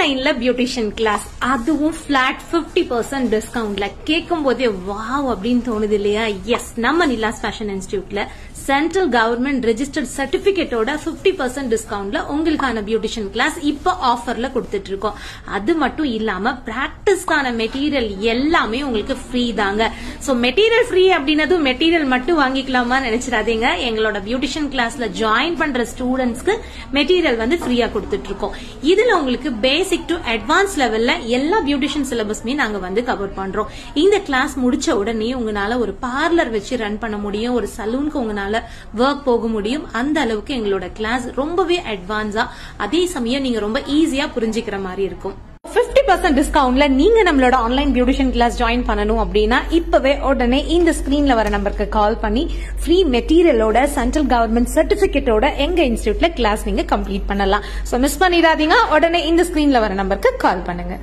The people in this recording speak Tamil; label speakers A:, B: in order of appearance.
A: ஆன்லைன்ல பியூட்டிஷியன் கிளாஸ், அதுவும் பிளாட் 50% டிஸ்கவுண்ட்ல. கேட்கும் போதே வாவ் அப்படின்னு தோணுது இல்லையா? எஸ், நம்ம நிலாஸ் ஃபேஷன் இன்ஸ்டிடியூட்ல சென்ட்ரல் கவர்மெண்ட் ரெஜிஸ்டர்ட் சர்டிபிகேட்டோட 50% டிஸ்கவுண்ட்ல உங்களுக்கான பியூட்டிஷியன் கிளாஸ் இப்ப ஆஃபர்ல கொடுத்துட்டு இருக்கோம். அது மட்டும் இல்லாம பிராக்டிஸ்க்கான மெட்டீரியல் எல்லாமே உங்களுக்கு ஃப்ரீ தாங்க. சோ மெட்டீரியல் ஃப்ரீ அப்படின்னது மெட்டீரியல் மட்டும் வாங்கிக்கலாமா நினைச்சிடாதீங்க. எங்களோட பியூட்டிஷியன் கிளாஸ்ல ஜாயின் பண்ற ஸ்டூடெண்ட்ஸ்க்கு மெட்டீரியல் வந்து ஃப்ரீயா கொடுத்துட்டு இருக்கோம். இதுல உங்களுக்கு பேசிக் டு அட்வான்ஸ் லெவல்ல எல்லா பியூட்டிஷியன் சிலபஸ்மே நாங்க வந்து கவர் பண்றோம். இந்த கிளாஸ் முடிச்ச உடனே உங்களால ஒரு பார்லர் வச்சு ரன் பண்ண முடியும், ஒரு சலூனுக்கு உங்களால ஒர்க் போக முடியும். அந்த அளவுக்கு எங்களோட கிளாஸ் ரொம்பவே அட்வான்ஸா, அதே சமயம் நீங்க ரொம்ப ஈஸியா புரிஞ்சுக்கிற மாதிரி இருக்கும். 50% டிஸ்கவுண்ட்ல நீங்க நம்மளோட ஆன்லைன் பியூட்டிஷியன் கிளாஸ் ஜாயின் பண்ணணும் அப்படின்னா இப்பவே உடனே இந்த ஸ்கிரீன்ல வர நம்பருக்கு கால் பண்ணி ஃப்ரீ மெட்டீரியலோட சென்ட்ரல் கவர்மெண்ட் சர்டிபிகேட்டோட எங்க இன்ஸ்டிடியூட்ல கிளாஸ் நீங்க கம்ப்ளீட் பண்ணலாம். சோ மிஸ் பண்ணிடாதீங்க. உடனே இந்த ஸ்கிரீன்ல வர நம்பருக்கு கால் பண்ணுங்க.